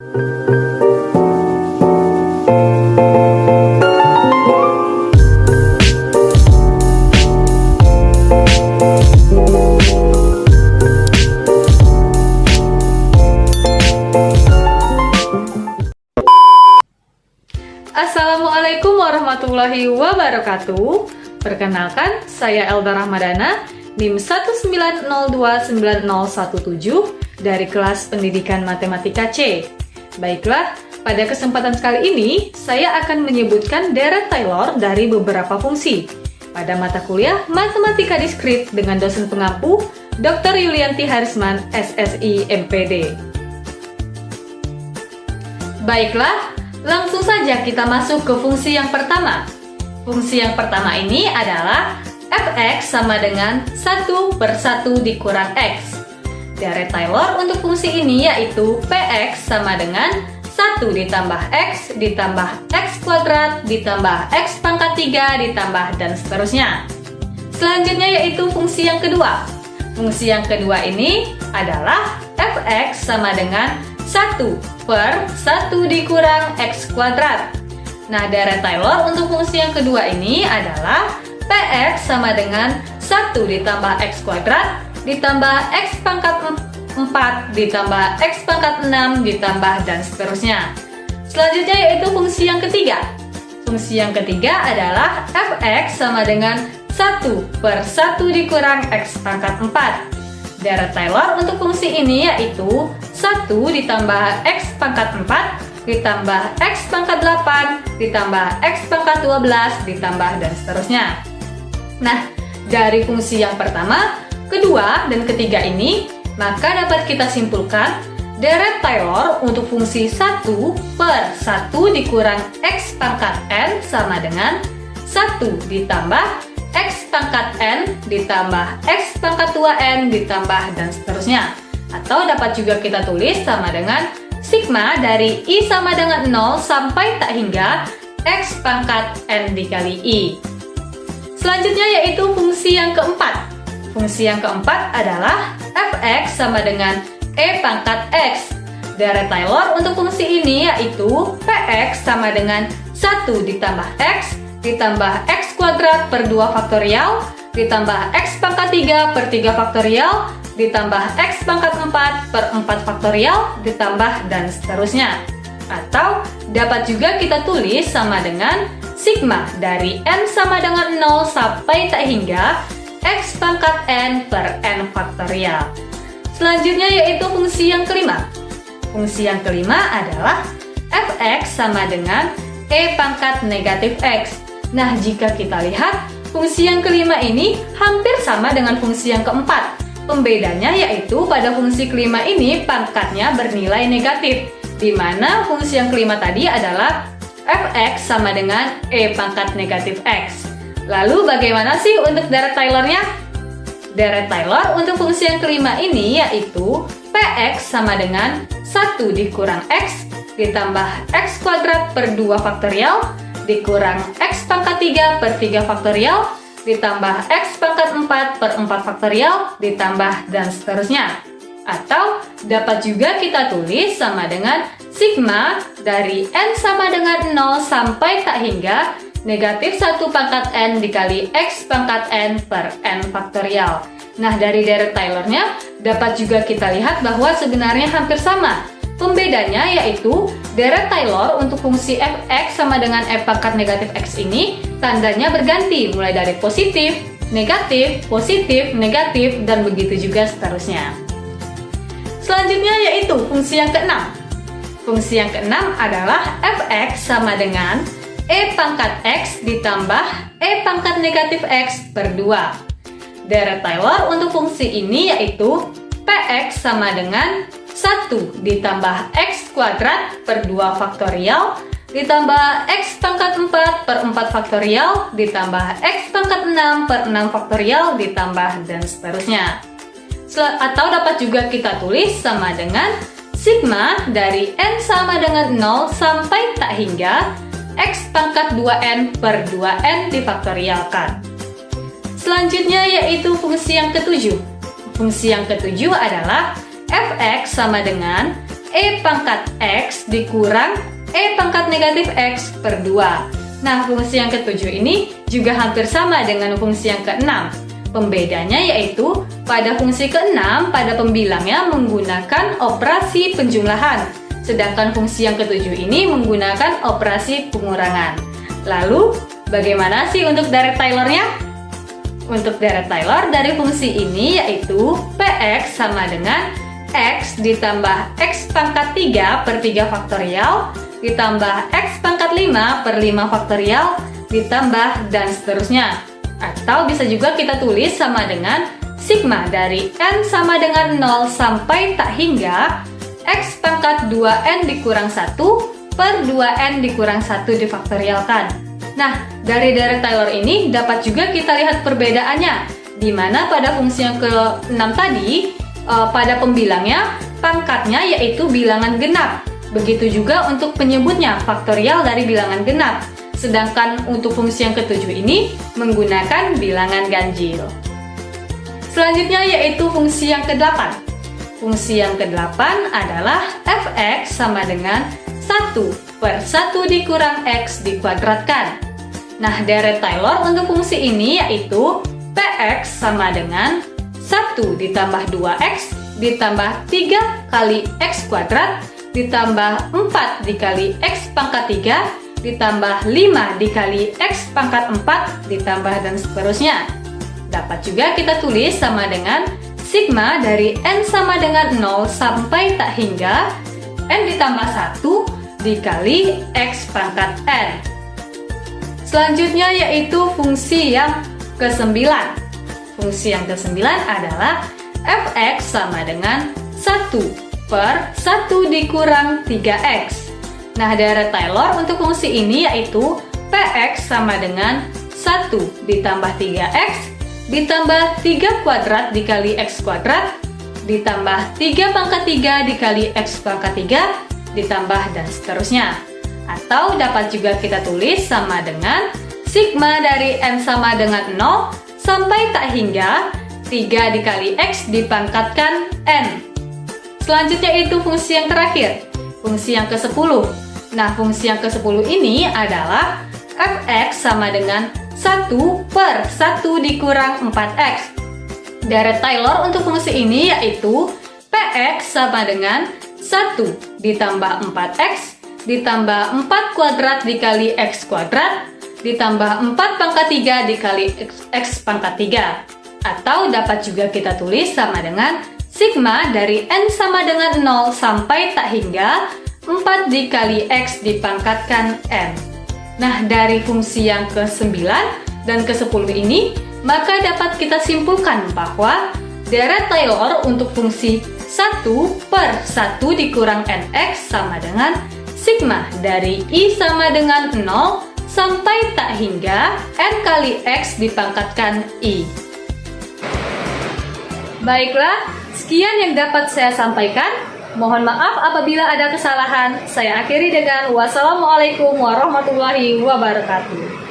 Assalamualaikum warahmatullahi wabarakatuh. Perkenalkan, saya Elda Rahmadana, NIM 1902917 dari kelas Pendidikan Matematika C. Baiklah, pada kesempatan kali ini saya akan menyebutkan deret Taylor dari beberapa fungsi pada mata kuliah Matematika Diskrit dengan dosen pengampu Dr. Yulianti Harisman, SSI MPD. Baiklah, langsung saja kita masuk ke fungsi yang pertama. Fungsi yang pertama ini adalah fx sama dengan 1/1 dikurang x. Deret Taylor untuk fungsi ini yaitu px sama dengan 1 ditambah x ditambah x kuadrat ditambah x pangkat 3 ditambah dan seterusnya. Selanjutnya yaitu fungsi yang kedua. Fungsi yang kedua ini adalah fx sama dengan 1/1 dikurang x kuadrat. Nah, deret Taylor untuk fungsi yang kedua ini adalah px sama dengan 1 ditambah x kuadrat ditambah x pangkat 4 ditambah x pangkat 6 ditambah dan seterusnya. Selanjutnya yaitu fungsi yang ketiga. Fungsi yang ketiga adalah fx sama dengan 1/1 dikurang x pangkat 4. Deret Taylor untuk fungsi ini yaitu 1 ditambah x pangkat 4 ditambah x pangkat 8 ditambah x pangkat 12 ditambah dan seterusnya. Nah, dari fungsi yang pertama, kedua, dan ketiga ini, maka dapat kita simpulkan deret Taylor untuk fungsi 1/1 dikurang x pangkat n sama dengan 1 ditambah x pangkat n ditambah x pangkat 2n ditambah dan seterusnya. Atau dapat juga kita tulis sama dengan sigma dari I sama dengan 0 sampai tak hingga x pangkat n dikali I. Selanjutnya yaitu fungsi yang keempat. Fungsi yang keempat adalah fx sama dengan e pangkat x. Deret Taylor untuk fungsi ini yaitu px sama dengan 1 ditambah x ditambah x kuadrat per 2 faktorial ditambah x pangkat 3 per 3 faktorial ditambah x pangkat 4 per 4 faktorial ditambah dan seterusnya. Atau dapat juga kita tulis sama dengan sigma dari n sama dengan 0 sampai tak hingga x pangkat n per n faktorial. Selanjutnya yaitu fungsi yang kelima. Fungsi yang kelima adalah fx sama dengan e pangkat negatif x. Nah, jika kita lihat, fungsi yang kelima ini hampir sama dengan fungsi yang keempat. Pembedanya yaitu pada fungsi kelima ini pangkatnya bernilai negatif, di mana fungsi yang kelima tadi adalah fx sama dengan e pangkat negatif x. Lalu bagaimana sih untuk deret Taylornya? Deret Taylor untuk fungsi yang kelima ini yaitu px sama dengan 1 dikurang x ditambah x kuadrat per 2 faktorial dikurang x pangkat 3 per 3 faktorial ditambah x pangkat 4 per 4 faktorial ditambah dan seterusnya. Atau dapat juga kita tulis sama dengan sigma dari n sama dengan 0 sampai tak hingga negatif 1 pangkat n dikali x pangkat n per n faktorial. Nah, dari deret Taylornya dapat juga kita lihat bahwa sebenarnya hampir sama. Pembedanya yaitu deret Taylor untuk fungsi fx sama dengan f pangkat negatif x ini tandanya berganti mulai dari positif, negatif, dan begitu juga seterusnya. Selanjutnya yaitu fungsi yang keenam. Fungsi yang keenam adalah fx sama dengan e pangkat x ditambah e pangkat negatif x per 2. Deret Taylor untuk fungsi ini yaitu px sama dengan 1 ditambah x kuadrat per 2 faktorial ditambah x pangkat 4 per 4 faktorial ditambah x pangkat 6 per 6 faktorial ditambah dan seterusnya. Atau dapat juga kita tulis sama dengan sigma dari n sama dengan 0 sampai tak hingga x pangkat 2n per 2n difaktorialkan. Selanjutnya yaitu fungsi yang ketujuh. Fungsi yang ketujuh adalah fx sama dengan E pangkat X dikurang E pangkat negatif X per 2. Nah, fungsi yang ketujuh ini juga hampir sama dengan fungsi yang keenam. Pembedanya yaitu pada fungsi keenam pada pembilangnya menggunakan operasi penjumlahan, sedangkan fungsi yang ketujuh ini menggunakan operasi pengurangan. Lalu, bagaimana sih untuk deret Taylor-nya? Untuk deret Taylor dari fungsi ini yaitu Px sama dengan X ditambah X pangkat 3 per 3 faktorial ditambah X pangkat 5 per 5 faktorial ditambah dan seterusnya. Atau bisa juga kita tulis sama dengan sigma dari N sama dengan 0 sampai tak hingga X pangkat 2N dikurang 1 per 2N dikurang 1 difaktorialkan. Nah, dari deret Taylor ini dapat juga kita lihat perbedaannya, di mana pada fungsi yang ke-6 tadi, pada pembilangnya, pangkatnya yaitu bilangan genap. Begitu juga untuk penyebutnya, faktorial dari bilangan genap. Sedangkan untuk fungsi yang ke-7 ini menggunakan bilangan ganjil. Selanjutnya yaitu fungsi yang ke-8. Fungsi yang ke-8 adalah fx sama dengan 1 per 1 dikurang x dikuadratkan. Nah, deret Taylor untuk fungsi ini yaitu px sama dengan 1 ditambah 2x ditambah 3 kali x kuadrat ditambah 4 dikali x pangkat 3 ditambah 5 dikali x pangkat 4 ditambah dan seterusnya. Dapat juga kita tulis sama dengan sigma dari n sama dengan 0 sampai tak hingga n ditambah 1 dikali x pangkat n. Selanjutnya yaitu fungsi yang ke-9. Fungsi yang ke-9 adalah fx sama dengan 1 per 1 dikurang 3x. Nah, deret Taylor untuk fungsi ini yaitu px sama dengan 1 ditambah 3x ditambah 3 kuadrat dikali x kuadrat ditambah 3 pangkat 3 dikali x pangkat 3 ditambah dan seterusnya. Atau dapat juga kita tulis sama dengan sigma dari n sama dengan 0 sampai tak hingga 3 dikali x dipangkatkan n. Selanjutnya itu fungsi yang terakhir, fungsi yang ke-10. Nah, fungsi yang ke-10 ini adalah fx sama dengan 1 per 1 dikurang 4x. Deret Taylor untuk fungsi ini yaitu px sama dengan 1 ditambah 4x ditambah 4 kuadrat dikali x kuadrat ditambah 4 pangkat 3 dikali x pangkat 3. Atau dapat juga kita tulis sama dengan sigma dari n sama dengan 0 sampai tak hingga 4 dikali x dipangkatkan n. Nah, dari fungsi yang ke-9 dan ke-10 ini, maka dapat kita simpulkan bahwa deret Taylor untuk fungsi 1 per 1 dikurang nx sama dengan sigma dari i sama dengan 0 sampai tak hingga n kali x dipangkatkan i. Baiklah, sekian yang dapat saya sampaikan. Mohon maaf apabila ada kesalahan. Saya akhiri dengan wassalamualaikum warahmatullahi wabarakatuh.